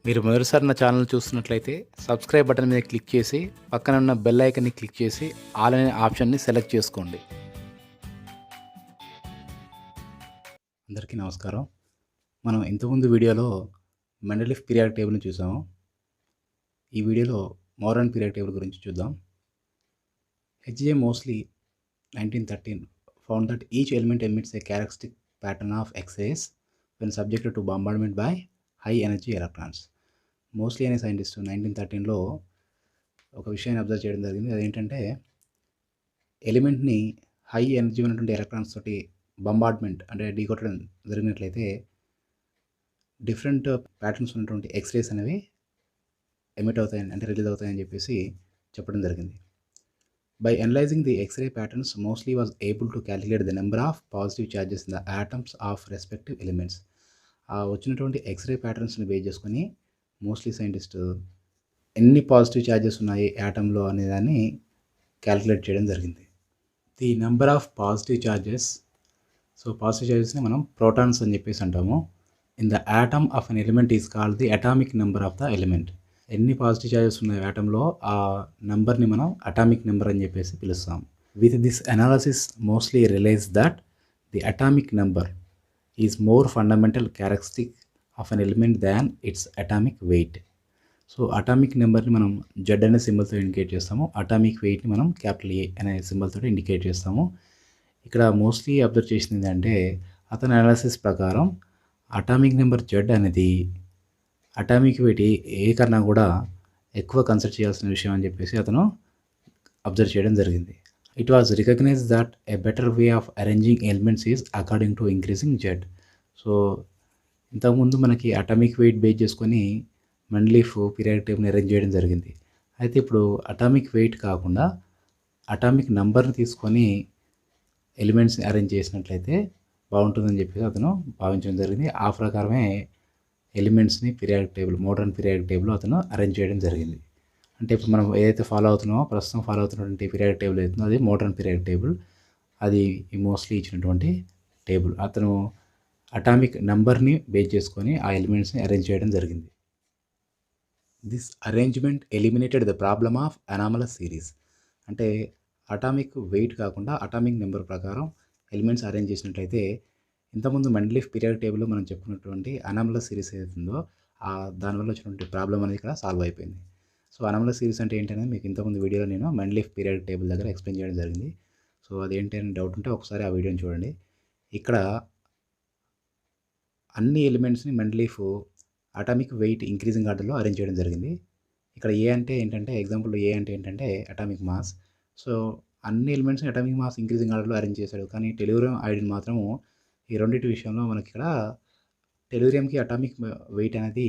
మీరు మొదటిసారి నా ఛానల్ చూస్తున్నట్లయితే సబ్స్క్రైబ్ బటన్ మీద క్లిక్ చేసి పక్కన ఉన్న బెల్ ఐకన్ని క్లిక్ చేసి ఆల్ అనే ఆప్షన్ని సెలెక్ట్ చేసుకోండి. అందరికీ నమస్కారం. మనం ఇంతకుముందు వీడియోలో మెండలీఫ్ పీరియాడిక్ టేబుల్ని చూసాము. ఈ వీడియోలో మోడర్న్ పీరియాడిక్ టేబుల్ గురించి చూద్దాం. HJ mostly 1913 found that each element emits a characteristic pattern of X-rays when subjected to bombardment by high energy electrons. Mostly అనే సైంటిస్ట్ 1913లో ఒక విషయాన్ని అబ్జర్వ్ చేయడం జరిగింది. అదేంటంటే ఎలిమెంట్ని హై ఎనర్జీ ఉన్నటువంటి ఎలక్ట్రాన్స్ తోటి బంబార్డ్మెంట్ అంటే ఢీకొట్టడం జరిగినట్లయితే డిఫరెంట్ ప్యాటర్న్స్ ఉన్నటువంటి ఎక్స్రేస్ అనేవి ఎమిట్ అవుతాయని అంటే రిలీజ్ అవుతాయని చెప్పేసి చెప్పడం జరిగింది. By analyzing the X-ray patterns, Moseley was able to calculate the number of positive charges in the atoms of respective elements. వచ్చినటువంటి ఎక్స్రే ప్యాటర్న్స్ని బేస్ చేసుకొని మోస్ట్లీ సైంటిస్ట్ ఎన్ని పాజిటివ్ ఛార్జెస్ ఉన్నాయి యాటంలో అనే దాన్ని క్యాలిక్యులేట్ చేయడం జరిగింది. The number of positive charges, so positive ఛార్జెస్ని మనం ప్రోటాన్స్ అని చెప్పేసి అంటాము. In the atom of an element is called the atomic number of the element. ఎన్ని పాజిటివ్ ఛార్జెస్ ఉన్నాయి యాటంలో ఆ నెంబర్ని మనం అటామిక్ నెంబర్ అని చెప్పేసి పిలుస్తాం. With this analysis mostly realise that the atomic number is more fundamental characteristic of an element than its atomic weight. So atomic నెంబర్ని మనం జెడ్ అనే సింబల్తో ఇండికేట్ చేస్తాము. అటామిక్ వెయిట్ని మనం క్యాపిటల్ ఏ అనే సింబల్తో ఇండికేట్ చేస్తాము. ఇక్కడ మోస్ట్లీ అబ్జర్వ్ చేసింది ఏంటంటే అతని అనాలిసిస్ ప్రకారం అటామిక్ నెంబర్ జెడ్ అనేది అటామిక్ వెయిట్ ఏ కన్నా కూడా ఎక్కువ కన్సిడర్ చేయాల్సిన విషయం అని చెప్పేసి అతను అబ్జర్వ్ చేయడం జరిగింది. It was recognised that a better way of arranging elements is according to increasing Z. So ఇంతకుముందు మనకి అటామిక్ వెయిట్ బేస్ చేసుకొని మెండలీఫ్ పీరియాడిక్ టేబుల్ని అరేంజ్ చేయడం జరిగింది. అయితే ఇప్పుడు అటామిక్ వెయిట్ కాకుండా అటామిక్ నంబర్ని తీసుకొని ఎలిమెంట్స్ని అరేంజ్ చేసినట్లయితే బాగుంటుందని చెప్పేసి అతను భావించడం జరిగింది. ఆ ప్రకారమే ఎలిమెంట్స్ని periodic table modern periodic table అతను అరేంజ్ చేయడం జరిగింది. అంటే ఇప్పుడు మనం ఏదైతే ప్రస్తుతం ఫాలో అవుతున్నటువంటి పీరియాడిక్ టేబుల్ అవుతుందో అది మోడర్న్ పీరియాడిక్ టేబుల్. అది మోస్ట్లీ ఇచ్చినటువంటి టేబుల్. అతను అటామిక్ నెంబర్ని బేస్ చేసుకొని ఆ ఎలిమెంట్స్ని అరేంజ్ చేయడం జరిగింది. This arrangement eliminated the problem of anomalous series. అంటే అటామిక్ వెయిట్ కాకుండా అటామిక్ నెంబర్ ప్రకారం ఎలిమెంట్స్ అరేంజ్ చేసినట్లయితే ఇంతకుముందు మెండలీఫ్ పీరియాడిక్ టేబుల్లో మనం చెప్పుకున్నటువంటి అనామలస్ సిరీస్ ఏదైతుందో దానివల్ల వచ్చినటువంటి ప్రాబ్లం అనేది ఇక్కడ సాల్వ్ అయిపోయింది. సో అనామలస్ సిరీస్ అంటే ఏంటనేది మీకు ఇంతకుముందు వీడియోలో నేను మెండలీఫ్ పీరియాడిక్ టేబుల్ దగ్గర ఎక్స్ప్లెయిన్ చేయడం జరిగింది. సో అదేంటి అని డౌట్ ఉంటే ఒకసారి ఆ వీడియోని చూడండి. ఇక్కడ అన్ని ఎలిమెంట్స్ని మెండలీఫ్ అటామిక్ వెయిట్ ఇంక్రీజింగ్ ఆర్డర్లో అరేంజ్ చేయడం జరిగింది. ఇక్కడ ఏ అంటే ఏంటంటే ఎగ్జాంపుల్ ఏ అంటే ఏంటంటే అటామిక్ మాస్. సో అన్ని ఎలిమెంట్స్ని అటామిక్ మాస్ ఇంక్రీజింగ్ ఆర్డర్లో అరేంజ్ చేశాడు. కానీ టెల్యూరియం ఐడిన్ మాత్రము ఈ రెండింటి విషయంలో మనకి ఇక్కడ టెల్యూరియంకి అటామిక్ వెయిట్ అనేది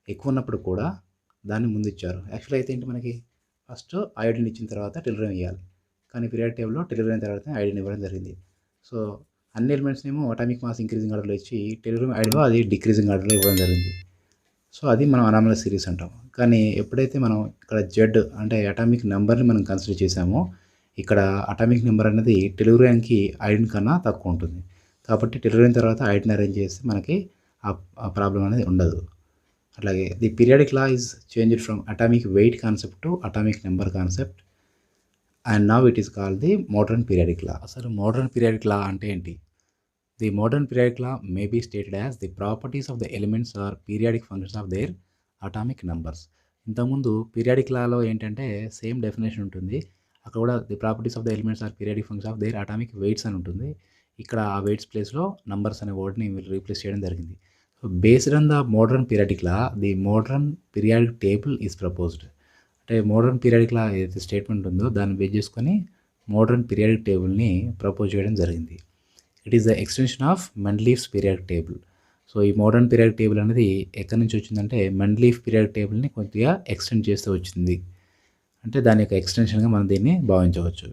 ఎక్కువ ఉన్నప్పుడు కూడా దాన్ని ముందు ఇచ్చారు. యాక్చువల్ అయితే ఏంటి మనకి ఫస్ట్ ఐడిన్ ఇచ్చిన తర్వాత టెల్యూరియం ఇవ్వాలి. కానీ పీరియాడిక్ టేబుల్లో టెల్యూరియం తర్వాత ఐడిన్ ఇవ్వడం జరిగింది. సో అన్ని ఎలిమెంట్స్ని ఏమో అటామిక్ మాస్ ఇంక్రీజింగ్ ఆర్డర్లో ఇచ్చి టెల్యూరియం ఐడిన్లో అది డిక్రీజింగ్ ఆర్డర్లో ఇవ్వడం జరిగింది. సో అది మనం అనామలస్ సిరీస్ అంటాం. కానీ ఎప్పుడైతే మనం ఇక్కడ జెడ్ అంటే అటామిక్ నెంబర్ని మనం కన్సిడర్ చేసామో ఇక్కడ అటామిక్ నెంబర్ అనేది టెల్యూరియంకి ఐడిన్ కన్నా తక్కువ ఉంటుంది. కాబట్టి టెల్యూరియం తర్వాత ఐడిన్ అరేంజ్ చేస్తే మనకి ఆ ప్రాబ్లం అనేది ఉండదు. అట్లాగే the periodic law is changed from atomic weight concept to atomic number concept and now it is called the modern periodic law. అసలు మోడర్న్ పీరియాడిక్ లా అంటే ఏంటి? The modern periodic law may be stated as the properties of the elements are periodic functions of their atomic numbers. ఇంతకుముందు periodic లాలో ఏంటంటే same definition ఉంటుంది. అక్కడ కూడా the properties of the elements are periodic functions of their atomic weights అని ఉంటుంది. ఇక్కడ ఆ వెయిట్స్ ప్లేస్లో నంబర్స్ అనే వర్డ్ని వీళ్ళు రీప్లేస్ చేయడం జరిగింది. So based on the modern periodic law the modern periodic table is proposed. అంటే మోడర్న్ పీరియాడిక్ లా ఏదైతే స్టేట్మెంట్ ఉందో దాన్ని బేస్ చేసుకొని మోడర్న్ పీరియాడిక్ టేబుల్ని ప్రపోజ్ చేయడం జరిగింది. It is the extension of Mendeleev's periodic table. So ఈ మోడర్న్ పీరియాడిక్ టేబుల్ అనేది ఎక్కడి నుంచి వచ్చిందంటే మెండలీఫ్ పీరియాడిక్ టేబుల్ని కొద్దిగా ఎక్స్టెండ్ చేస్తూ వచ్చింది. అంటే దాని యొక్క ఎక్స్టెన్షన్గా మనం దీన్ని భావించవచ్చు.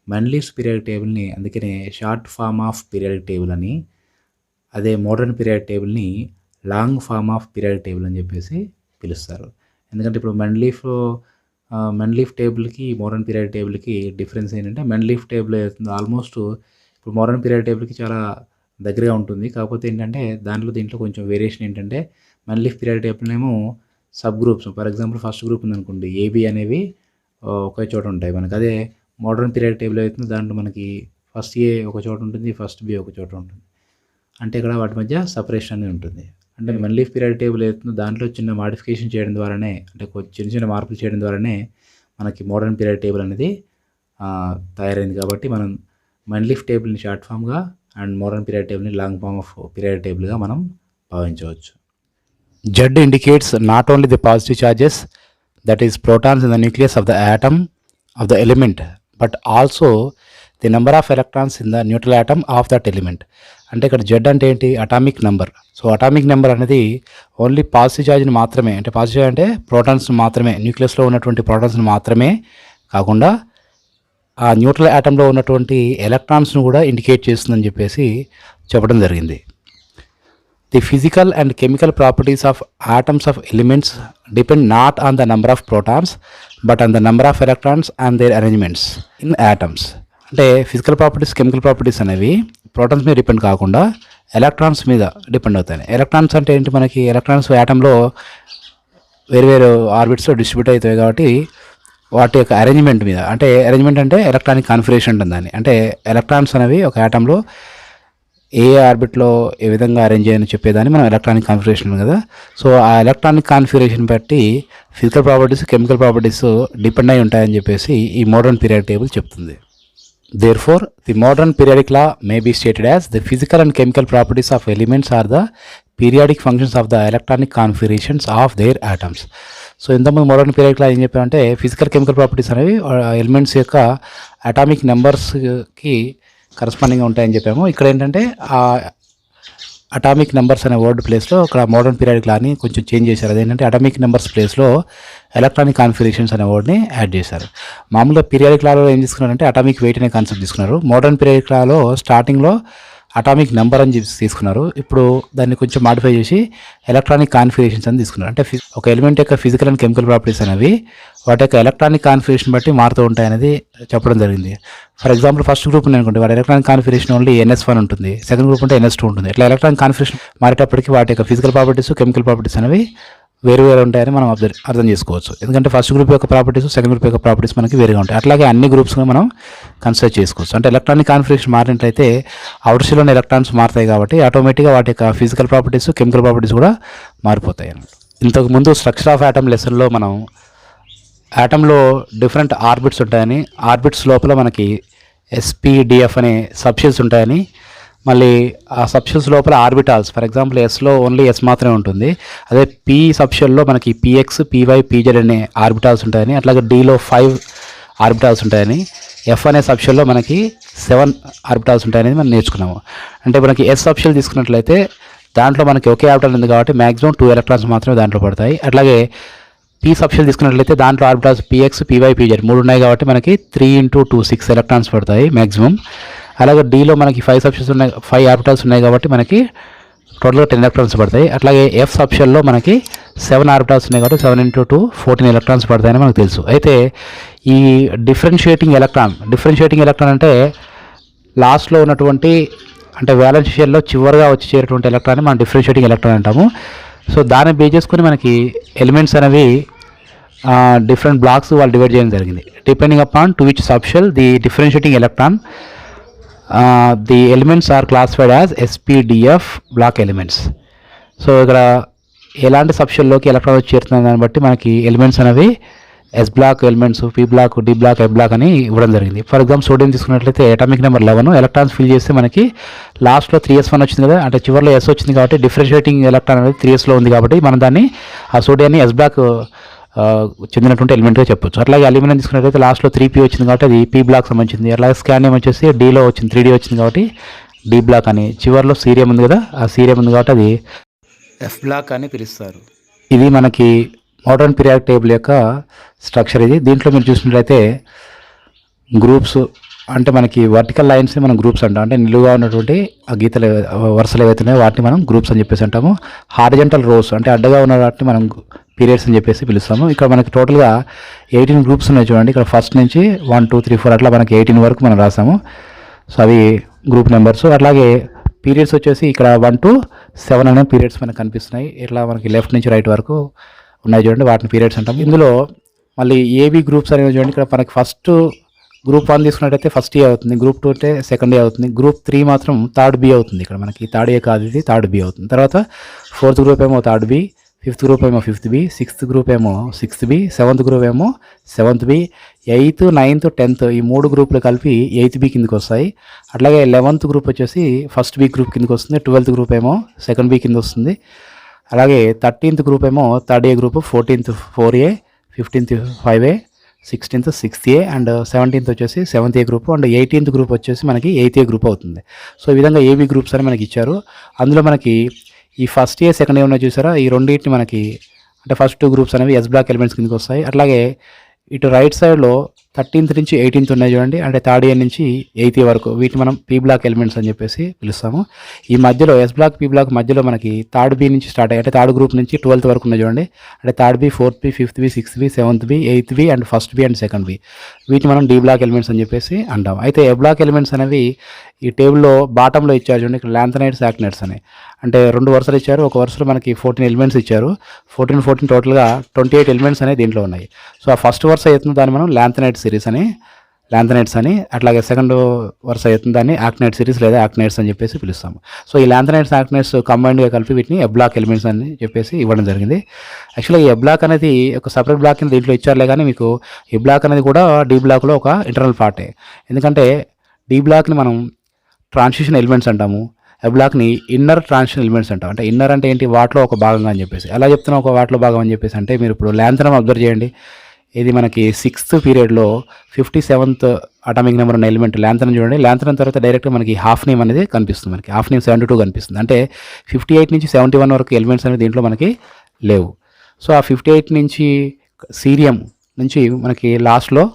మెండలీఫ్స్ పీరియాడిక్ టేబుల్ని అందుకనే short form of periodic table అని, అదే మోడర్న్ పీరియాడిక్ టేబుల్ని long form of periodic table అని చెప్పేసి పిలుస్తారు. ఎందుకంటే ఇప్పుడు మెండలీఫ్ టేబుల్కి మోడర్న్ పీరియాడిక్ టేబుల్కి డిఫరెన్స్ ఏంటంటే మెండలీఫ్ టేబుల్ ఆల్మోస్ట్ ఇప్పుడు మోడర్న్ పీరియాడిక్ టేబుల్కి చాలా దగ్గరగా ఉంటుంది. కాకపోతే ఏంటంటే దీంట్లో కొంచెం వేరియేషన్ ఏంటంటే మెండలీఫ్ పీరియాడిక్ టేబుల్నేమో sub groups. For example first group ఉందనుకోండి, ఏబి అనేవి ఒకే చోట ఉంటాయి మనకి. అదే మోడర్న్ పీరియాడిక్ టేబుల్ అవుతుంది, దాంట్లో మనకి ఫస్ట్ ఏ ఒక చోట ఉంటుంది, ఫస్ట్ బి ఒక చోట ఉంటుంది. అంటే ఇక్కడ వాటి మధ్య సపరేషన్ అనేది ఉంటుంది. అంటే వన్ లీఫ్ పీరియాడిక్ టేబుల్ అవుతుందో దాంట్లో చిన్న మాడిఫికేషన్ చేయడం ద్వారానే, అంటే చిన్న చిన్న మార్పులు చేయడం ద్వారానే మనకి మోడర్న్ పీరియాడిక్ టేబుల్ అనేది తయారైంది. కాబట్టి మనం వన్ లీఫ్ టేబుల్ని షార్ట్ ఫామ్గా అండ్ మోడర్న్ పీరియాడిక్ టేబుల్ని లాంగ్ ఫామ్ ఆఫ్ పీరియాడిక్ టేబుల్గా మనం భావించవచ్చు. Z indicates not only the positive charges, that is protons in the nucleus of the atom of the element, but also the number of electrons in the neutral atom of that element. అంటే ఇక్కడ Z అంటే ఏంటి? Atomic number. So atomic number అనేది only positive ఛార్జ్ని మాత్రమే, అంటే positive అంటే protons మాత్రమే, న్యూక్లియస్లో ఉన్నటువంటి ప్రోటాన్స్ని మాత్రమే కాకుండా ఆ న్యూట్రల్ యాటంలో ఉన్నటువంటి ఎలక్ట్రాన్స్ను కూడా ఇండికేట్ చేస్తుందని చెప్పేసి చెప్పడం జరిగింది. The physical and chemical properties of atoms of elements depend not on the number of protons but on the number of electrons and their arrangements in atoms. అంటే ఫిజికల్ ప్రాపర్టీస్, కెమికల్ ప్రాపర్టీస్ అనేవి protons మీద depend కాకుండా electrons మీద depend అవుతాయి. Electrons అంటే ఏంటి? మనకి electrons యాటంలో వేరు ఆర్బిట్స్లో డిస్ట్రిబ్యూట్ అవుతాయి కాబట్టి వాటి యొక్క అరేంజ్మెంట్ మీద, అంటే అరేంజ్మెంట్ అంటే ఎలక్ట్రానిక్ కాన్ఫిగరేషన్ ఉంటుంది దాన్ని. అంటే ఎలక్ట్రాన్స్ అనేవి ఒక యాటంలో ఏ ఆర్బిట్లో ఏ విధంగా అరేంజ్ చేయని చెప్పేదాన్ని మనం ఎలక్ట్రానిక్ కాన్ఫిగరేషన్ కదా. సో ఆ ఎలక్ట్రానిక్ కాన్ఫిగరేషన్ బట్టి physical properties, chemical properties depend అయి ఉంటాయని చెప్పేసి ఈ మోడర్న్ పీరియాడిక్ టేబుల్ చెప్తుంది. Therefore, the modern periodic law may be stated as the physical and chemical properties of elements are the periodic functions of the electronic configurations of their atoms. So ఇంతకుముందు modern periodic లా ఏం చెప్పామంటే physical, chemical properties అనేవి elements యొక్క atomic నెంబర్స్కి కరస్పాండింగ్గా ఉంటాయని చెప్పాము. ఇక్కడ ఏంటంటే ఆ అటామిక్ నెంబర్స్ అనే వర్డ్ ప్లేస్లో ఇక్కడ మోడర్న్ పీరియాడిక్ లాని కొంచెం చేంజ్ చేశారు. అదేంటంటే అటామిక్ నెంబర్స్ ప్లేస్లో ఎలక్ట్రానిక్ కాన్ఫిగరేషన్స్ అనే వర్డ్ని యాడ్ చేశారు. మామూలుగా పీరియాడిక్ లాలో ఏం తీసుకున్నారంటే అటామిక్ వెయిట్ అనే కాన్సెప్ట్ తీసుకున్నారు. మోడర్న్ పీరియాడిక్ లాలో స్టార్టింగ్లో అటామిక్ నెంబర్ అని చెప్పి తీసుకున్నారు. ఇప్పుడు దాన్ని కొంచెం మాడిఫై చేసి ఎలక్ట్రానిక్ కాన్ఫిగరేషన్స్ అని తీసుకున్నారు. అంటే ఒక ఎలిమెంట్ యొక్క ఫిజికల్ అండ్ కెమికల్ ప్రాపర్టీస్ అనేవి వాటి యొక్క ఎలక్ట్రానిక్ కాన్ఫిగరేషన్ బట్టి మారుతూ ఉంటాయనేది చెప్పడం జరిగింది. ఫర్ ఎగ్జాంపుల్ ఫస్ట్ గ్రూప్ ఉంది అనుకోండి, వాటి ఎలక్ట్రానిక్ కాన్ఫిగరేషన్ ఓన్లీ NS1 ఉంటుంది, సెకండ్ గ్రూప్ ఉంటే NS2 ఉంటుంది. ఇట్లా ఎలక్ట్రానిక్ కాన్ఫిగరేషన్ మారేటప్పటికి వాటి యొక్క ఫిజికల్ ప్రాపర్టీస్, కెమికల్ ప్రాపర్టీస్ అనేవి వేరు ఉంటాయని మనం అర్థం చేసుకోవచ్చు. ఎందుకంటే ఫస్ట్ గ్రూప్ యొక్క ప్రాపర్టీస్, సెకండ్ గ్రూప్ యొక్క ప్రాపర్టీస్ మనకి వేరుగా ఉంటాయి. అట్లాగే అన్ని గ్రూప్స్గా మనం కన్సిడర్ చేసుకోవచ్చు. అంటే ఎలక్ట్రానిక్ కాన్ఫిగరేషన్ మారినట్లయితే అవుటర్ షెల్లోని ఎలక్ట్రాన్స్ మారుతాయి కాబట్టి ఆటోమేటిక్గా వాటి యొక్క ఫిజికల్ ప్రాపర్టీస్, కెమికల్ ప్రాపర్టీస్ కూడా మారిపోతాయి అన్నమాట. ఇంతకుముందు స్ట్రక్చర్ ఆఫ్ ఆటమ్ లెసన్లో మనం ఆటంలో డిఫరెంట్ ఆర్బిట్స్ ఉంటాయని, ఆర్బిట్స్ లోపల మనకి SPDF అనే సబ్షెల్స్ ఉంటాయని, మళ్ళీ ఆ సబ్షెల్స్ లోపల ఆర్బిటాల్స్, ఫర్ ఎగ్జాంపుల్ ఎస్లో ఓన్లీ S మాత్రమే ఉంటుంది, అదే P సబ్షెల్లో మనకి PX, PY, PZ అనే ఆర్బిటాల్స్ ఉంటాయని, అట్లాగే Dలో 5 ఆర్బిటాల్స్ ఉంటాయని, F అనే సబ్షెల్లో మనకి 7 ఆర్బిటాల్స్ ఉంటాయనేది మనం నేర్చుకున్నాము. అంటే మనకి S సబ్షెల్ తీసుకున్నట్లయితే దాంట్లో మనకి ఒకే ఆర్బిటాల్ ఉంది కాబట్టి మ్యాక్సిమం 2 ఎలక్ట్రాన్స్ మాత్రమే దాంట్లో పడతాయి. అట్లాగే P సబ్షెల్ తీసుకున్నట్లయితే దాంట్లో ఆర్బిటాల్స్ PX, PY, PZ 3 ఉన్నాయి కాబట్టి మనకి 3 × 2 6 ఎలక్ట్రాన్స్ పడతాయి మ్యాక్సిమం. అలాగే Dలో మనకి 5 సబ్షెల్స్ ఉన్నాయి, 5 ఆర్బిటాల్స్ ఉన్నాయి కాబట్టి మనకి టోటల్గా 10 ఎలక్ట్రాన్స్ పడతాయి. అట్లాగే F సబ్షెల్లో మనకి 7 ఆర్బిటాల్స్ ఉన్నాయి కాబట్టి 7 × 2 14 ఎలక్ట్రాన్స్ పడతాయని మనకు తెలుసు. అయితే ఈ డిఫరెన్షియేటింగ్ ఎలక్ట్రాన్ అంటే లాస్ట్లో ఉన్నటువంటి, అంటే వ్యాలెన్స్ షెల్లో చివరిగా వచ్చి చేరేటువంటి ఎలక్ట్రాన్ని మనం డిఫరెన్షియేటింగ్ ఎలక్ట్రాన్ అంటాము. సో దాన్ని బేస్ చేసుకుని మనకి ఎలిమెంట్స్ అనేవి డిఫరెంట్ బ్లాక్స్ వాళ్ళు డివైడ్ చేయడం జరిగింది. Depending upon to which subshell the differentiating electron the elements are classified as SPDF block elements. So ఇక్కడ ఎలాంటి సబ్షెల్లోకి ఎలక్ట్రాన్ వచ్చి చేరుతున్న దాన్ని బట్టి మనకి ఎలిమెంట్స్ అనేవి S block elements, P block, D block, F block అని ఇవ్వడం జరిగింది. ఫర్ ఎగ్జాంపుల్ సోడియం తీసుకున్నట్లయితే అటామిక్ నెంబర్ 11, ఎలక్ట్రాన్స్ ఫిల్ చేస్తే మనకి లాస్ట్లో 3s1 వచ్చింది కదా, అంటే చివరిలో S వచ్చింది కాబట్టి డిఫరెన్షియేటింగ్ ఎలక్ట్రాన్ అనేది 3sలో ఉంది కాబట్టి మనం దాన్ని ఆ సోడియాన్ని S బ్లాక్ చెందినటువంటి ఎలిమెంట్గా చెప్పొచ్చు. అట్లాగే అల్యూమినియం తీసుకున్నట్లయితే లాస్ట్లో 3p వచ్చింది కాబట్టి అది P బ్లాక్ సంబంధించింది. అట్లాగే స్కానియం వచ్చేసి Dలో వచ్చింది, 3D వచ్చింది కాబట్టి D బ్లాక్ అని. చివరిలో సీరియం ఉంది కదా, ఆ సీరియం ఉంది కాబట్టి అది F బ్లాక్ అని పిలుస్తారు. ఇది మనకి మోడర్న్ పీరియాడిక్ టేబుల్ యొక్క స్ట్రక్చర్. ఇది దీంట్లో మీరు చూసినట్లయితే గ్రూప్స్ అంటే మనకి వర్టికల్ లైన్స్ని మనం గ్రూప్స్ అంటాం. అంటే నిలువుగా ఉన్నటువంటి ఆ గీతలు వరుసలు ఏవైతే ఉన్నాయో వాటిని మనం గ్రూప్స్ అని చెప్పేసి అంటాము. హారిజంటల్ రోస్ అంటే అడ్డగా ఉన్న వాటిని మనం పీరియడ్స్ అని చెప్పేసి పిలుస్తాము. ఇక్కడ మనకి టోటల్గా 18 గ్రూప్స్ ఉన్నాయి చూడండి. ఇక్కడ ఫస్ట్ నుంచి 1 2 3 4 అట్లా మనకి 18 వరకు మనం రాసాము. సో అవి గ్రూప్ నెంబర్స్. అట్లాగే పీరియడ్స్ వచ్చేసి ఇక్కడ 1 to 7 అనే పీరియడ్స్ మనకు కనిపిస్తున్నాయి. ఇట్లా మనకి లెఫ్ట్ నుంచి రైట్ వరకు ఉన్నాయి చూడండి, వాటిని పీరియడ్స్ అంటాం. ఇందులో మళ్ళీ ఏబీ గ్రూప్స్ అనేవి చూడండి, ఇక్కడ మనకి ఫస్ట్ గ్రూప్ 1 తీసుకున్నట్టయితే ఫస్ట్ ఏ అవుతుంది, గ్రూప్ 2 అంటే సెకండ్ ఏ అవుతుంది, గ్రూప్ 3 మాత్రం థర్డ్ బి అవుతుంది. ఇక్కడ మనకి థర్డ్ ఏ కాదు, ఇది థర్డ్ బి అవుతుంది. తర్వాత 4th గ్రూప్ ఏమో థర్డ్ బి, 5th గ్రూప్ ఏమో 5th బి, 6th గ్రూప్ ఏమో 6th బి, 7th గ్రూప్ ఏమో 7th B, 8th 9th 10th ఈ 3 గ్రూపులు కలిపి 8th బి కిందకి వస్తాయి. అట్లాగే 11th గ్రూప్ వచ్చేసి ఫస్ట్ బి గ్రూప్ కిందకి వస్తుంది, 12th గ్రూప్ ఏమో సెకండ్ బి కింద వస్తుంది. అలాగే 13th గ్రూప్ ఏమో third A group, 14th 4A, 15th 5A, 16th 6A and 17th వచ్చేసి 7th A group and 18th group వచ్చేసి మనకి 8th ఏ గ్రూప్ అవుతుంది. సో ఈ విధంగా ఏబీ గ్రూప్స్ అని మనకి ఇచ్చారు. అందులో మనకి ఈ ఫస్ట్ ఏ సెకండ్ ఏ ఉన్నాయి చూసారా, ఈ రెండింటిని మనకి అంటే ఫస్ట్ 2 గ్రూప్స్ అనేవి ఎస్ బ్లాక్ ఎలిమెంట్స్ కిందకి వస్తాయి. అట్లాగే ఇటు రైట్ సైడ్లో 13th నుంచి 18th ఉన్నాయి చూడండి, అంటే థర్డ్ ఏ నుంచి 8th ఏ వరకు వీటిని మనం పీ బ్లాక్ ఎలిమెంట్స్ అని చెప్పేసి పిలుస్తాము. ఈ మధ్యలో ఎస్ బ్లాక్ పీ బ్లాక్ మధ్యలో మనకి థర్డ్ బి నుంచి స్టార్ట్ అయ్యి అంటే థర్డ్ గ్రూప్ నుంచి 12th వరకు ఉన్నాయి చూడండి, అంటే third B, 4th B, 5th B, 6th B, 7th B, 8th B and first B and second B, వీటిని మనం డి బ్లాక్ ఎలిమెంట్స్ అని చెప్పేసి అంటాం. అయితే ఏ బ్లాక్ ఎలిమెంట్స్ అనేవి ఈ టేబుల్లో బాటంలో ఇచ్చారు చూడండి, ఇక్కడ ల్యాంథనైడ్స్, యాక్టినైడ్స్ అని, అంటే 2 వరుసలు ఇచ్చారు, ఒక వరుసలో మనకి 14 ఎలిమెంట్స్ ఇచ్చారు, 14 టోటల్గా 28 ఎలిమెంట్స్ అనేవి దీంట్లో ఉన్నాయి. సో ఆ ఫస్ట్ వరుస అవుతుంది దాన్ని మనం ల్యాంథనైడ్ సిరీస్ అని, ల్యాంథనైడ్స్ అని, అట్లాగే సెకండ్ వరుస అవుతుంది దాన్ని యాక్టినైడ్ సిరీస్ లేదా యాక్టినైడ్స్ అని చెప్పేసి పిలుస్తాము. సో ఈ ల్యాంథనైడ్స్, యాక్టినైడ్స్ కంబైన్డ్గా కలిపి వీటిని ఎ బ్లాక్ ఎలిమెంట్స్ అని చెప్పేసి ఇవ్వడం జరిగింది. యాక్చువల్గా ఈ ఎ బ్లాక్ అనేది ఒక సపరేట్ బ్లాక్ కింద దీంట్లో ఇచ్చారులే, కానీ మీకు ఈ బ్లాక్ అనేది కూడా డి బ్లాక్లో ఒక ఇంటర్నల్ పార్టే. ఎందుకంటే డి బ్లాక్ని మనం ట్రాన్సిషన్ ఎలిమెంట్స్ అంటాము, ఎ బ్లాక్ని ఇన్నర్ ట్రాన్సిషన్ ఎలిమెంట్స్ అంటాం. అంటే ఇన్నర్ అంటే ఏంటి, వాటిలో ఒక భాగంగా అని చెప్పేసి. ఎలా చెప్తున్నా ఒక వాటిలో భాగం అని చెప్పేసి అంటే, మీరు ఇప్పుడు ల్యాంథనం అబ్జర్వ్ చేయండి, ఇది మనకి 6th పీరియడ్లో 57th అటామిక్ నెంబర్ ఉన్న ఎలిమెంట్ ల్యాంథనం చూడండి. ల్యాంథనం తర్వాత డైరెక్ట్గా మనకి హాఫ్ నేమ్ అనేది కనిపిస్తుంది, మనకి హాఫ్ నేమ్ 72 కనిపిస్తుంది. అంటే 58 నుంచి 71 వరకు ఎలిమెంట్స్ అనేది దీంట్లో మనకి లేవు. సో ఆ 58 నుంచి సీరియం నుంచి మనకి లాస్ట్లో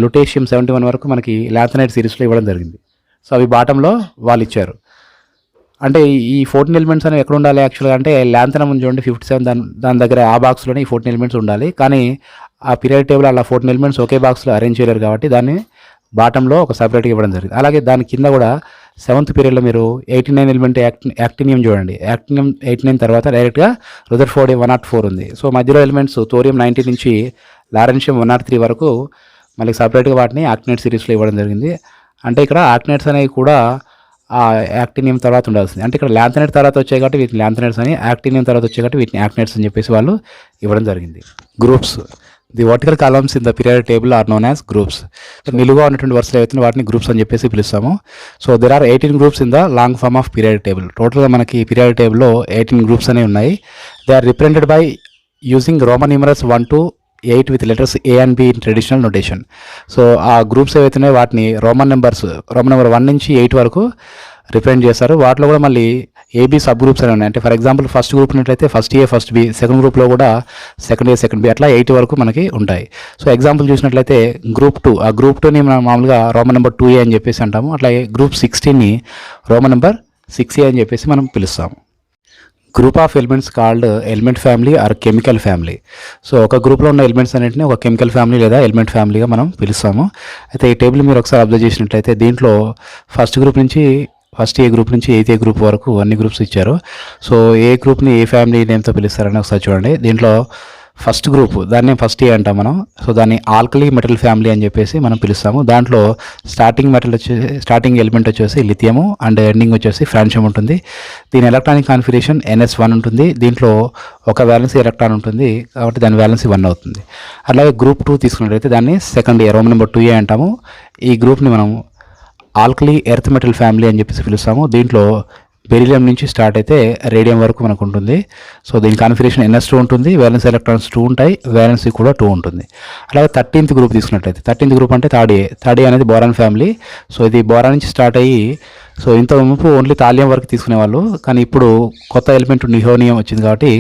లుటేషియం 71 వరకు మనకి ల్యాంథనైడ్ సిరీస్లో ఇవ్వడం జరిగింది. సో అవి బాటంలో వాళ్ళు ఇచ్చారు. అంటే ఈ 14 ఎలిమెంట్స్ అనేవి ఎక్కడ ఉండాలి యాక్చువల్గా అంటే, ల్యాంథనం చూడండి 57 దాని దగ్గర ఆ బాక్స్లోనే ఈ 14 ఎలిమెంట్స్ ఉండాలి. కానీ ఆ పీరియడ్ టేబుల్ అలా 14 ఎలిమెంట్స్ ఒకే బాక్స్లో అరేంజ్ చేయలేరు కాబట్టి దాన్ని బాటంలో ఒక సపరేట్గా ఇవ్వడం జరిగింది. అలాగే దాని కింద కూడా 7th పీరియడ్లో మీరు 89 ఎలిమెంట్ యాక్టినియం చూడండి, యాక్టినియం 89 తర్వాత డైరెక్ట్గా రుదర్ఫోర్డ్ 104 ఉంది. సో మధ్యలో ఎలిమెంట్స్ థోరియం 90 నుంచి లారెన్షియం 103 వరకు మళ్ళీ సపరేట్గా వాటిని యాక్టినైడ్ సిరీస్లో ఇవ్వడం జరిగింది. అంటే ఇక్కడ యాక్టినైడ్స్ అనేవి కూడా ఆ యాక్టినియం తర్వాత ఉండాల్సింది. అంటే ఇక్కడ ల్యాంథనైడ్ తర్వాత వచ్చాయి కాబట్టి వీటిని ల్యాంథనైడ్స్ అని, యాక్టినియం తర్వాత వచ్చాయి కాబట్టి వీటిని యాక్టినైడ్స్ అని చెప్పేసి వాళ్ళు ఇవ్వడం జరిగింది. Groups, the vertical columns in the period table are known as groups. నిలువుగా ఉన్నటువంటి వరుసలు అవుతుంది వాటిని గ్రూప్స్ అని చెప్పేసి పిలుస్తాము. So there are 18 groups in the long form of period table. టోటల్గా మనకి పీరియడ్ టేబుల్లో 18 గ్రూప్స్ అనేవి ఉన్నాయి. They are represented by using Roman numerals 1 to 8 with letters A and B in traditional notation. So ఆ groups ఏవైతున్నాయో వాటిని Roman number 1 నుంచి 8 వరకు రిప్రజెంట్ చేస్తారు. వాటిలో కూడా మళ్ళీ ఏబీ సబ్ గ్రూప్స్ అని ఉన్నాయి. అంటే ఫర్ ఎగ్జాంపుల్ ఫస్ట్ గ్రూప్ ఉన్నట్లయితే ఫస్ట్ ఏ ఫస్ట్ బి, సెకండ్ గ్రూప్లో కూడా సెకండ్ ఏ సెకండ్ బి, అట్లా 8 వరకు మనకి ఉంటాయి. సో ఎగ్జాంపుల్ చూసినట్లయితే గ్రూప్ 2, ఆ గ్రూప్ 2ని మనం మామూలుగా రోమన్ నెంబర్ 2A అని చెప్పేసి అంటాము. అట్లాగే గ్రూప్ 16ని రోమన్ నెంబర్ 6A అని చెప్పేసి మనం పిలుస్తాము. Group of elements called element family or chemical family. So ఒక గ్రూప్లో ఉన్న ఎలిమెంట్స్ అన్నింటినీ ఒక కెమికల్ ఫ్యామిలీ లేదా ఎలిమెంట్ ఫ్యామిలీగా మనం పిలుస్తాము. అయితే ఈ టేబుల్ మీరు ఒకసారి అబ్జర్వ్ చేసినట్లయితే దీంట్లో ఫస్ట్ ఏ గ్రూప్ నుంచి 8th ఏ గ్రూప్ వరకు అన్ని గ్రూప్స్ ఇచ్చారు. సో ఏ గ్రూప్ని ఏ ఫ్యామిలీ నేమ్తో పిలుస్తారని ఒకసారి చూడండి. దీంట్లో ఫస్ట్ గ్రూప్ దాన్ని ఫస్ట్ ఏ అంటాం మనం. సో దాన్ని ఆల్కలీ మెటల్ ఫ్యామిలీ అని చెప్పేసి మనం పిలుస్తాము. దాంట్లో స్టార్టింగ్ ఎలిమెంట్ వచ్చేసి లిథియము అండ్ ఎండింగ్ వచ్చేసి ఫ్రాన్షియం ఉంటుంది. దీని ఎలక్ట్రానిక్ కాన్ఫిగరేషన్ NS1 ఉంటుంది. దీంట్లో ఒక వ్యాలెన్సీ ఎలక్ట్రాన్ ఉంటుంది కాబట్టి దాని వ్యాలెన్సీ 1 అవుతుంది. అలాగే గ్రూప్ 2 తీసుకున్నట్లయితే దాన్ని సెకండ్ ఏ రోమన్ నెంబర్ 2A అంటాము. ఈ గ్రూప్ని మనం ఆల్కలీ ఎర్త్ మెటల్ ఫ్యామిలీ అని చెప్పేసి పిలుస్తాము. దీంట్లో బెరిలియం నుంచి స్టార్ట్ అయితే రేడియం వరకు మనకు ఉంటుంది. సో దీని కాన్ఫిగరేషన్ NS2 ఉంటుంది, వ్యాలెన్స్ ఎలక్ట్రాన్స్ 2 ఉంటాయి, వ్యాలెన్సీ కూడా 2 ఉంటుంది. అలాగే 13th గ్రూప్ తీసుకున్నట్లయితే 13th గ్రూప్ అంటే థర్డ్ ఏ అనేది బోరాన్ ఫ్యామిలీ. సో ఇది బోరాన్ నుంచి స్టార్ట్ అయ్యి సో ఇంత మునుపు ఓన్లీ థాలియం వరకు తీసుకునేవాళ్ళు, కానీ ఇప్పుడు కొత్త ఎలిమెంట్ నిహోనియం వచ్చింది కాబట్టి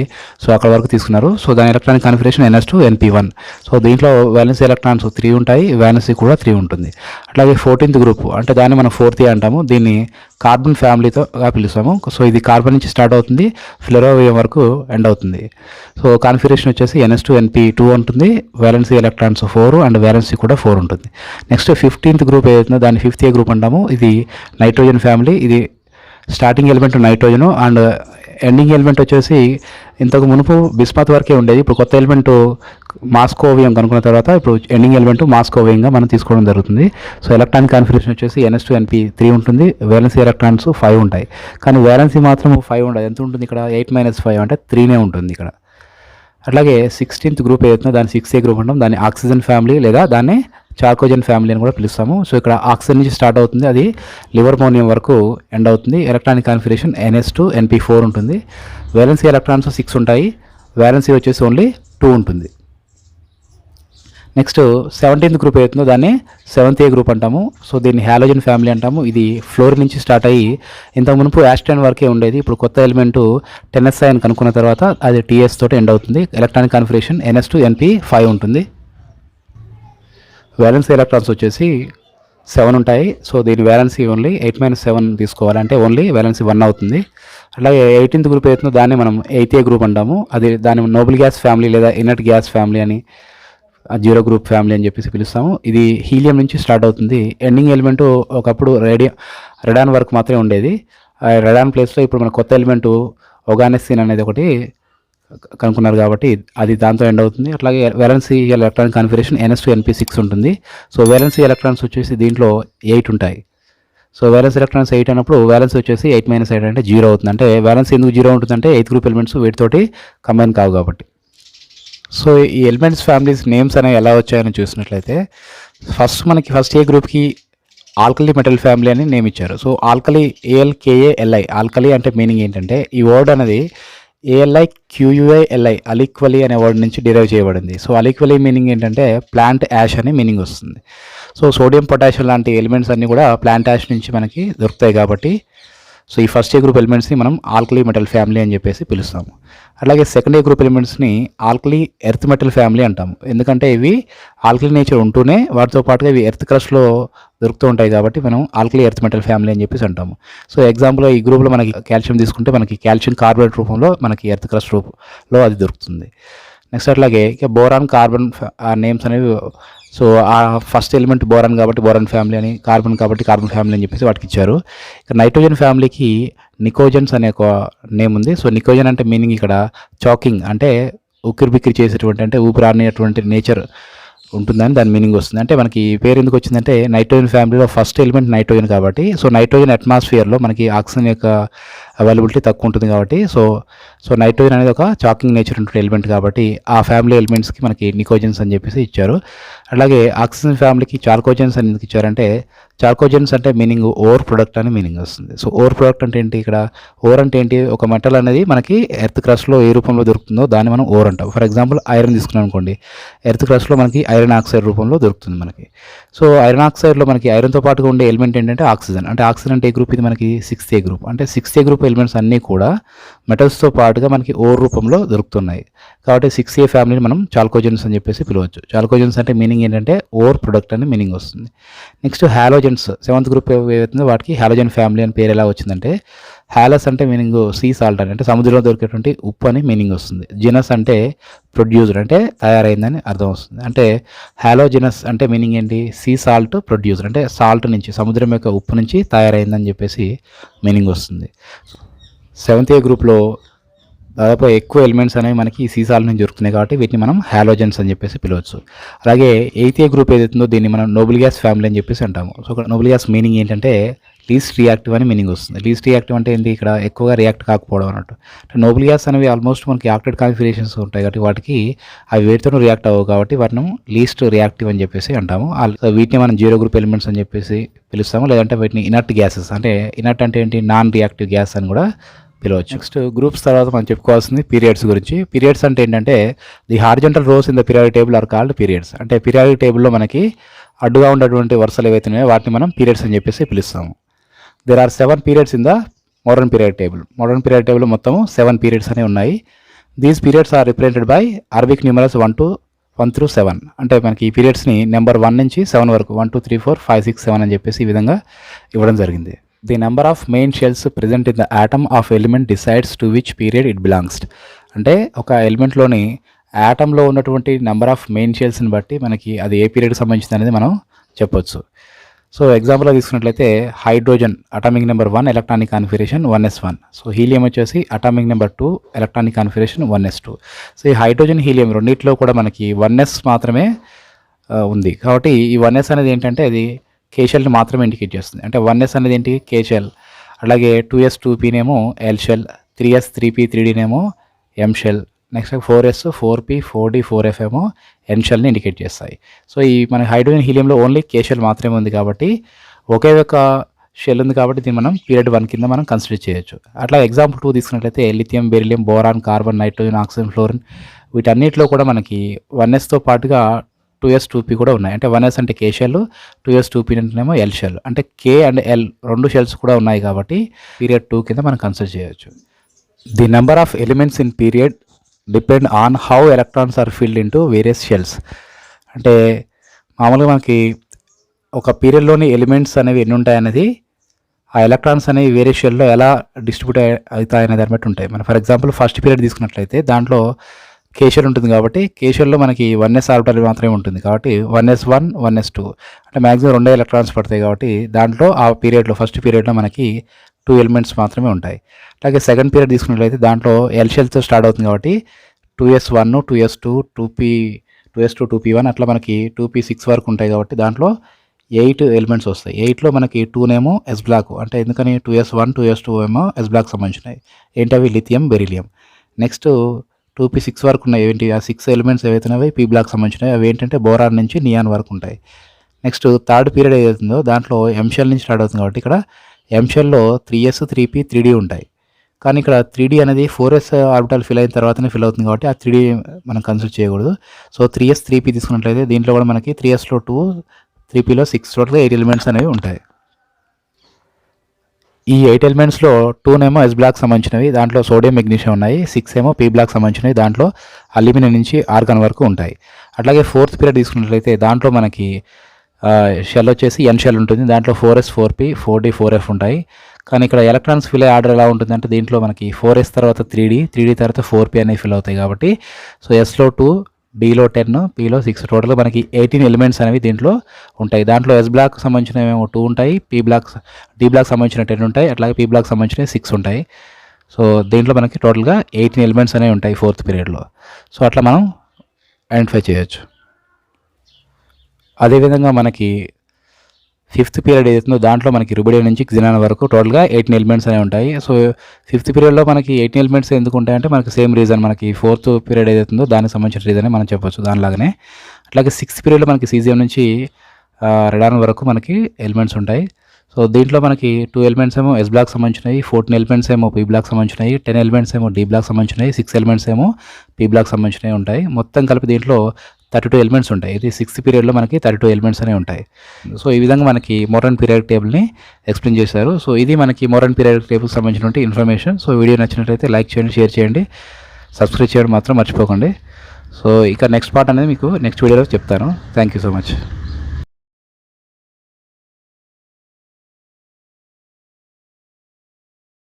సో అక్కడ వరకు తీసుకున్నారు. సో దాని electronic configuration NS2 NP1. So దీంట్లో వ్యాలెన్స్ ఎలక్ట్రాన్స్ 3 ఉంటాయి, వ్యాలెన్సీ కూడా 3 ఉంటుంది. అట్లాగే 14th గ్రూప్ అంటే దాన్ని మనం 4th అంటాము. దీన్ని కార్బన్ ఫ్యామిలీతో పిలుస్తాము. సో ఇది కార్బన్ నుంచి స్టార్ట్ అవుతుంది, ఫ్లోరోవియం వరకు ఎండ్ అవుతుంది. సో కాన్ఫిగరేషన్ వచ్చేసి NS2 NP2 ఉంటుంది, వ్యాలెన్సీ ఎలక్ట్రాన్స్ 4 అండ్ వ్యాలెన్సీ కూడా 4 ఉంటుంది. నెక్స్ట్ 15th గ్రూప్ ఏదైతుందో దాన్ని 5th ఏ గ్రూప్ అంటాము. ఇది నైట్రోజన్ ఫ్యామిలీ. ఇది starting element nitrogen and ending element వచ్చేసి ఇంతకు మునుపు బిస్మత్ వరకే ఉండేది. ఇప్పుడు కొత్త ఎలిమెంట్ మాస్కోవియం కనుక్కున్న తర్వాత ఇప్పుడు ఎండింగ్ ఎలిమెంట్ మాస్కోవియంగా మనం తీసుకోవడం జరుగుతుంది. సో ఎలక్ట్రానిక్ కాన్ఫిగరేషన్ వచ్చేసి NS2Np3 ఉంటుంది. వేలెన్సీ ఎలక్ట్రాన్స్ 5 ఉంటాయి, కానీ వేలెన్సీ మాత్రం 5 ఉండదు. ఎంత ఉంటుంది ఇక్కడ? 8-5 అంటే 3నే ఉంటుంది ఇక్కడ. అట్లాగే 16th గ్రూప్ ఏదైతుందో దాన్ని 6A గ్రూప్ అంటాం. దాన్ని ఆక్సిజన్ ఫ్యామిలీ లేదా దాన్ని చార్కోజన్ ఫ్యామిలీ అని కూడా పిలుస్తాము. సో ఇక్కడ ఆక్సిజన్ నుంచి స్టార్ట్ అవుతుంది, అది లివర్మోనియం వరకు ఎండ్ అవుతుంది. ఎలక్ట్రానిక్ కాన్ఫిగరేషన్ NS2Np4 ఉంటుంది. వేలెన్సీ ఎలక్ట్రాన్స్ 6 ఉంటాయి, వేలెన్సీ వచ్చేసి ఓన్లీ 2 ఉంటుంది. నెక్స్ట్ 17th గ్రూప్ ఏదైతుందో దాన్ని 7th A గ్రూప్ అంటాము. సో దీన్ని హాలోజన్ ఫ్యామిలీ అంటాము. ఇది ఫ్లోరిన్ నుంచి స్టార్ట్ అయ్యి ఇంతకు మునుపు యాస్టైన్ వరకే ఉండేది. ఇప్పుడు కొత్త ఎలిమెంట్ 10Si అని కనుక్కున్న తర్వాత అది TS తోటి ఎండ్ అవుతుంది. ఎలక్ట్రానిక్ కాన్ఫిగరేషన్ NS2Np5 ఉంటుంది. వ్యాలెన్సీ ఎలక్ట్రాన్స్ వచ్చేసి 7 ఉంటాయి. సో దీని వ్యాలెన్సీ ఓన్లీ 8-7 తీసుకోవాలంటే ఓన్లీ వ్యాలెన్సీ 1 అవుతుంది. అలాగే 18th గ్రూప్ ఏదైతుందో దాన్ని మనం 8th A గ్రూప్ అంటాము. అది దాని నోబుల్ గ్యాస్ ఫ్యామిలీ లేదా ఇనర్ట్ గ్యాస్ ఫ్యామిలీ అని, జీరో గ్రూప్ ఫ్యామిలీ అని చెప్పేసి పిలుస్తాము. ఇది హీలియం నుంచి స్టార్ట్ అవుతుంది. ఎండింగ్ ఎలిమెంట్ ఒకప్పుడు రెడాన్ వరకు మాత్రమే ఉండేది. రెడాన్ ప్లేస్లో ఇప్పుడు మన కొత్త ఎలిమెంట్ ఒగానెసిన్ అనేది ఒకటి కనుక్కున్నారు కాబట్టి అది దాంతో ఎండ్ అవుతుంది. అట్లాగే వేలెన్సీ ఎలక్ట్రానిక్ కాన్ఫిగరేషన్ NS2Np6 ఉంటుంది. సో వేలెన్సీ ఎలక్ట్రాన్స్ వచ్చేసి దీంట్లో 8 ఉంటాయి. సో వేలెన్స్ ఎలక్ట్రాన్స్ 8 అన్నప్పుడు వేలెన్స్ వచ్చేసి 8-8 అంటే 0 అవుతుంది. అంటే వేలెన్స్ ఎందుకు 0 ఉంటుందంటే 8th గ్రూప్ ఎలిమెంట్స్ వీటితోటి కంబైన్ కావు కాబట్టి. సో ఈ ఎలిమెంట్స్ ఫ్యామిలీస్ నేమ్స్ అనేవి ఎలా వచ్చాయని చూసినట్లయితే ఫస్ట్ ఏ గ్రూప్కి ఆల్కలీ మెటల్ ఫ్యామిలీ అని నేమ్ ఇచ్చారు. సో ఆల్కలీ ALKALI, ఆల్కలీ అంటే మీనింగ్ ఏంటంటే ఈ వర్డ్ అనేది ALIQUALI అలిక్వలీ అనే వర్డ్ నుంచి డిరైవ్ చేయబడింది. సో అలిక్వలీ మీనింగ్ ఏంటంటే ప్లాంట్ యాష్ అని మీనింగ్ వస్తుంది. సో సోడియం పొటాషియం లాంటి ఎలిమెంట్స్ అన్నీ కూడా ప్లాంట్ యాష్ నుంచి మనకి దొరుకుతాయి కాబట్టి సో ఈ ఫస్ట్ ఏ గ్రూప్ ఎలిమెంట్స్ని మనం ఆల్కలీ మెటల్ ఫ్యామిలీ అని చెప్పేసి పిలుస్తాము. అలాగే సెకండ్ ఏ గ్రూప్ ఎలిమెంట్స్ని ఆల్కలీ ఎర్త్ మెటల్ ఫ్యామిలీ అంటాము. ఎందుకంటే ఇవి ఆల్కలీ నేచర్ ఉంటూనే వాటితో పాటుగా ఇవి ఎర్త్ క్రస్ట్లో దొరుకుతూ ఉంటాయి కాబట్టి మనం ఆల్కలీ ఎర్త్ మెటల్ ఫ్యామిలీ అని చెప్పేసి అంటాము. సో ఎగ్జాంపుల్ ఈ గ్రూప్లో మనకి కాల్షియం తీసుకుంటే మనకి కాల్షియం కార్బోనేట్ రూపంలో మనకి ఎర్త్ క్రస్ట్ రూపంలో అది దొరుకుతుంది. నెక్స్ట్ అట్లాగే ఇక బోరాన్ కార్బన్ ఆ నేమ్స్ అనేవి సో ఆ ఫస్ట్ ఎలిమెంట్ బోరాన్ కాబట్టి బోరాన్ ఫ్యామిలీ అని, కార్బన్ కాబట్టి కార్బన్ ఫ్యామిలీ అని చెప్పేసి వాటికి ఇచ్చారు. ఇక నైట్రోజన్ ఫ్యామిలీకి నికోజన్స్ అనే ఒక నేమ్ ఉంది. సో నికోజన్ అంటే మీనింగ్ ఇక్కడ చాకింగ్ అంటే ఉక్కిరి బిక్కిరి చేసేటువంటి అంటే ఊపిరానేటువంటి నేచర్ ఉంటుందని దాని మీనింగ్ వస్తుంది. అంటే మనకి పేరు ఎందుకు వచ్చిందంటే నైట్రోజన్ ఫ్యామిలీలో ఫస్ట్ ఎలిమెంట్ నైట్రోజన్ కాబట్టి సో నైట్రోజన్ అట్మాస్ఫియర్లో మనకి ఆక్సిజన్ యొక్క అవైలబిలిటీ తక్కువ ఉంటుంది కాబట్టి సో నైట్రోజన్ అనేది ఒక చాకింగ్ నేచర్ ఉంటుంది ఎలిమెంట్ కాబట్టి ఆ ఫ్యామిలీ ఎలిమెంట్స్కి మనకి నికోజన్స్ అని చెప్పేసి ఇచ్చారు. అలాగే ఆక్సిజన్ ఫ్యామిలీకి చార్కోజన్స్ అని ఎందుకు ఇచ్చారంటే చార్కోజన్స్ అంటే మీనింగ్ ఓర్ ప్రొడక్ట్ అని మీనింగ్ వస్తుంది. సో ఓర్ ప్రొడక్ట్ అంటే ఏంటి? ఇక్కడ ఓర్ అంటే ఏంటి? ఒక మెటల్ అనేది మనకి ఎర్త్ క్రస్ట్లో ఏ రూపంలో దొరుకుతుందో దాన్ని మనం ఓర్ అంటాం. ఫర్ ఎగ్జాంపుల్ ఐరన్ తీసుకున్నాం అనుకోండి, ఎర్త్ క్రస్ట్లో మనకి ఐరన్ ఆక్సైడ్ రూపంలో దొరుకుతుంది మనకి. సో ఐరన్ ఆక్సైడ్లో మనకి ఐరన్తో పాటుగా ఉండే ఎలిమెంట్ ఏంటంటే ఆక్సిజన్. అంటే ఆక్సిజన్ అంటే ఏ గ్రూప్? ఇది మనకి 6th A గ్రూప్. అంటే 6th A గ్రూప్ ఎలిమెంట్స్ అన్నీ కూడా మెటల్స్తో పాటుగా మనకి ఓర్ రూపంలో దొరుకుతున్నాయి కాబట్టి 6th A ఫ్యామిలీని మనం చాల్కోజన్స్ అని చెప్పేసి పిలవచ్చు. చాల్కోజన్స్ అంటే మీనింగ్ ఏంటంటే ఓర్ ప్రొడక్ట్ అని మీనింగ్ వస్తుంది. నెక్స్ట్ హాలోజన్స్ 7th గ్రూప్ ఏవైతుందో వాటికి హాలోజన్ ఫ్యామిలీ అని పేరు ఎలా వచ్చిందంటే హాలస్ అంటే మీనింగ్ సీ సాల్ట్ అని అంటే సముద్రంలో దొరికేటువంటి ఉప్పు అని మీనింగ్ వస్తుంది. జినస్ అంటే ప్రొడ్యూసర్ అంటే తయారైందని అర్థం వస్తుంది. అంటే హాలోజినస్ అంటే మీనింగ్ ఏంటి? సీ సాల్ట్ ప్రొడ్యూసర్ అంటే సాల్ట్ నుంచి సముద్రం యొక్క ఉప్పు నుంచి తయారైందని చెప్పేసి మీనింగ్ వస్తుంది. 7th A గ్రూప్లో దాదాపు ఎక్కువ ఎలిమెంట్స్ అనేవి మనకి సీ సాల్ట్ నుంచి దొరుకుతున్నాయి కాబట్టి వీటిని మనం హాలోజన్స్ అని చెప్పేసి పిలవచ్చు. అలాగే 8th A గ్రూప్ ఏదైతుందో దీన్ని మనం నోబుల్ గ్యాస్ ఫ్యామిలీ అని చెప్పేసి అంటాము. సో ఇక్కడ నోబుల్ గ్యాస్ మీనింగ్ ఏంటంటే లీస్ట్ రియాక్టివ్ అని మీనింగ్ వస్తుంది. లీస్ట్ రియాక్టివ్ అంటే ఏంటి? ఇక్కడ ఎక్కువగా రియాక్ట్ కాకపోవడం అన్నట్టు. అంటే నోబుల్ గ్యాస్ అనేవి ఆల్మోస్ట్ మనకి ఆక్టెడ్ కాన్ఫిగరేషన్స్ ఉంటాయి కాబట్టి వాటికి అవి వేటితోనూ రియాక్ట్ అవ్వవు కాబట్టి వాటిని లీస్ట్ రియాక్టివ్ అని చెప్పేసి అంటాము. వీటిని మనం జీరో గ్రూప్ ఎలిమెంట్స్ అని చెప్పేసి పిలుస్తాము. లేదంటే వీటిని ఇనర్ట్ గ్యాసెస్ అంటే ఇనర్ట్ అంటే ఏంటి? నాన్ రియాక్టివ్ గ్యాస్ అని కూడా పిలవచ్చు. నెక్స్ట్ గ్రూప్స్ తర్వాత మనం చెప్పుకోవాల్సింది పీరియడ్స్ గురించి. పీరియడ్స్ అంటే ఏంటంటే the horizontal rows in the periodic table are called periods. అంటే పీరియాడిక్ టేబుల్లో మనకి అడ్డుగా ఉన్నటువంటి వరుసలు ఏవైతున్నాయో వాటిని మనం పీరియడ్స్ అని చెప్పేసి పిలుస్తాము. There are 7 periods in the modern period table. Modern period టేబుల్లో మొత్తం 7 పీరియడ్స్ అనేవి ఉన్నాయి. These periods are represented by Arabic numerals 1 through 7. అంటే మనకి ఈ పీరియడ్స్ని నెంబర్ 1 నుంచి 7 వరకు 1 2 3 4 5 6 7 అని చెప్పేసి ఈ విధంగా ఇవ్వడం జరిగింది. The number of main shells present in the atom of element decides to which period it belongs. అంటే ఒక ఎలిమెంట్లోని ఆటంలో ఉన్నటువంటి నెంబర్ ఆఫ్ మెయిన్ షెల్స్ని బట్టి మనకి అది ఏ పీరియడ్కి సంబంధించింది అనేది మనం చెప్పొచ్చు. సో ఎగ్జాంపుల్గా తీసుకున్నట్లయితే hydrogen atomic number 1 electronic configuration 1s1. So helium వచ్చేసి atomic number 2 electronic configuration 1s2. So ఈ హైడ్రోజన్ హీలియం రెండింటిలో కూడా మనకి 1s మాత్రమే ఉంది. కాబట్టి ఈ 1s అనేది ఏంటంటే అది కే షెల్ని మాత్రమే ఇండికేట్ చేస్తుంది. అంటే 1s అనేది ఏంటి, కే షెల్. అలాగే 2s 2p నేమో L shell, 3s 3p 3d నేమో ఎం shell, next 4s 4p 4d 4f ఏమో ఎన్ షెల్ని ఇండికేట్ చేస్తాయి. సో ఈ మన హైడ్రోజన్ హీలియంలో ఓన్లీ కే షెల్ మాత్రమే ఉంది కాబట్టి ఒకే ఒక షెల్ ఉంది కాబట్టి దీన్ని మనం పీరియడ్ 1 కింద మనం కన్సిడర్ చేయొచ్చు. అట్లా ఎగ్జాంపుల్ 2 తీసుకున్నట్లయితే lithium, beryllium, boron, carbon, nitrogen, oxygen, fluorine వీటన్నిటిలో కూడా మనకి 1sతో పాటుగా 2s 2p కూడా ఉన్నాయి. అంటే 1s అంటే కే షెల్, 2s 2p అంటేనేమో ఎల్ షెల్. అంటే కే అండ్ ఎల్ రెండు షెల్స్ కూడా ఉన్నాయి కాబట్టి పీరియడ్ 2 కింద మనం కన్సిడర్ చేయొచ్చు. The number of elements in period depend on how electrons are filled into various shells. అంటే మామూలుగా మనకి ఒక పీరియడ్లోని ఎలిమెంట్స్ అనేవి ఎన్ని ఉంటాయనేది ఆ ఎలక్ట్రాన్స్ అనేవి వేరే షెల్లో ఎలా డిస్ట్రిబ్యూట్ అవుతాయనే దాన్ని బట్టి ఉంటాయి. మనం ఫర్ ఎగ్జాంపుల్ ఫస్ట్ పీరియడ్ తీసుకున్నట్లయితే దాంట్లో కే షెల్ ఉంటుంది కాబట్టి కే షెల్లో మనకి 1s ఆర్బిటాల్ మాత్రమే ఉంటుంది కాబట్టి 1s1 1s2 అంటే మ్యాక్సిమం 2 ఎలక్ట్రాన్స్ పడతాయి కాబట్టి దాంట్లో ఆ పీరియడ్లో ఫస్ట్ పీరియడ్లో మనకి 2 ఎలిమెంట్స్ మాత్రమే ఉంటాయి. అలాగే సెకండ్ పీరియడ్ తీసుకున్నట్లయితే దాంట్లో ఎల్ షెల్తో స్టార్ట్ అవుతుంది కాబట్టి 2s1 2s2 2s2 2p1 అట్లా మనకి 2p6 వరకు ఉంటాయి కాబట్టి దాంట్లో 8 ఎలిమెంట్స్ వస్తాయి. 8లో మనకి 2 నేమో ఎస్ బ్లాక్, అంటే ఎందుకని 2s1 2s2 ఏమో ఎస్ బ్లాక్ సంబంధించినవి. ఏంటవి, లిథియం, బెరిలియం. నెక్స్ట్ 2p6 వరకు ఉన్నాయి. ఏంటి ఆ 6 ఎలిమెంట్స్ ఏవైతున్నాయి పీ బ్లాక్ సంబంధించినవి. అవి ఏంటంటే బోరాన్ నుంచి నియాన్ వరకు ఉంటాయి. నెక్స్ట్ థర్డ్ పీరియడ్ ఏదైతుందో దాంట్లో ఎంషెల్ నుంచి స్టార్ట్ అవుతుంది కాబట్టి ఇక్కడ ఎంషెల్లో 3s 3p 3d ఉంటాయి. కానీ ఇక్కడ 3d అనేది 4s ఆర్బిటాల్ ఫిల్ అయిన తర్వాతనే ఫిల్ అవుతుంది కాబట్టి ఆ 3d మనం కన్సిడర్ చేయకూడదు. సో 3s 3p తీసుకున్నట్లయితే దీంట్లో కూడా మనకి 3sలో 2 3pలో 6 టోటల్గా 8 ఎలిమెంట్స్ అనేవి ఉంటాయి. ఈ 8 ఎలిమెంట్స్లో 2 నేమో ఎస్ బ్లాక్ సంబంధించినవి, దాంట్లో సోడియం, మెగ్నీషియం ఉన్నాయి. 6 ఏమో పీ బ్లాక్ సంబంధించినవి, దాంట్లో అల్యూమినియం నుంచి ఆర్గాన్ వరకు ఉంటాయి. అట్లాగే ఫోర్త్ పీరియడ్ తీసుకున్నట్లయితే దాంట్లో మనకి షెల్ వచ్చేసి ఎన్ షెల్ ఉంటుంది. దాంట్లో 4s 4p 4d 4f ఉంటాయి. కానీ ఇక్కడ ఎలక్ట్రాన్స్ ఫిల్ అయ్యే ఆర్డర్ ఎలా ఉంటుందంటే దీంట్లో మనకి 4s తర్వాత 3d తర్వాత 4p అనేవి ఫిల్ అవుతాయి కాబట్టి సో ఎస్లో 2 డీలో 10 పీలో 6 టోటల్గా మనకి 18 ఎలిమెంట్స్ అనేవి దీంట్లో ఉంటాయి. దాంట్లో ఎస్ బ్లాక్ సంబంధించినవి ఏమో 2 ఉంటాయి, డి బ్లాక్ సంబంధించిన 10 ఉంటాయి, అట్లాగే పీ బ్లాక్ సంబంధించిన 6 ఉంటాయి. సో దీంట్లో మనకి టోటల్గా 18 ఎలిమెంట్స్ అనేవి ఉంటాయి ఫోర్త్ పీరియడ్లో. సో అట్లా మనం ఐడెంటిఫై చేయొచ్చు. అదేవిధంగా మనకి ఫిఫ్త్ పీరియడ్ ఏదైతుందో దాంట్లో మనకి రుబిడియం నుంచి క్సినాన్ వరకు టోటల్గా 18 ఎలిమెంట్స్ అనేవి ఉంటాయి. సో ఫిఫ్త్ పీరియడ్లో మనకి 18 ఎలిమెంట్స్ ఎందుకు ఉంటాయంటే మనకి సేమ్ రీజన్, మనకి ఫోర్త్ పీరియడ్ ఏదైతుందో దానికి సంబంధించిన రీజనే మనం చెప్పొచ్చు దానిలాగానే. అట్లాగే సిక్స్త్ పీరియడ్లో మనకి సీజియం నుంచి రెడాన్ వరకు మనకి ఎలిమెంట్స్ ఉంటాయి. సో దీంట్లో మనకి 2 ఎలిమెంట్స్ ఏమో ఎస్ బ్లాక్ సంబంధించినవి, 14 ఎలిమెంట్స్ ఏమో పీ బ్లాక్ సంబంధించినవి, 10 ఎలిమెంట్స్ ఏమో డి బ్లాక్ సంబంధించినవి, 6 ఎలిమెంట్స్ ఏమో పీ బ్లాక్ సంబంధించినవి ఉంటాయి. మొత్తం కలిపి దీంట్లో 32 ఎలిమెంట్స్ ఉంటాయి. ఇది సిక్స్త్ పీరియడ్లో మనకి 32 ఎలిమెంట్స్ అనేవి ఉంటాయి. సో ఈ విధంగా మనకి మోడర్న్ పీరియడ్ టేబుల్ని ఎక్స్ప్లెయిన్ చేశారు. సో ఇది మనకి మోడర్న్ పీరియడ్ టేబుల్కి సంబంధించిన ఇన్ఫర్మేషన్. సో వీడియో నచ్చినట్లయితే లైక్ చేయండి, షేర్ చేయండి, సబ్స్క్రైబ్ చేయడం మాత్రం మర్చిపోకండి. సో ఇక నెక్స్ట్ పార్ట్ అనేది మీకు నెక్స్ట్ వీడియోలో చెప్తాను. Thank you so much.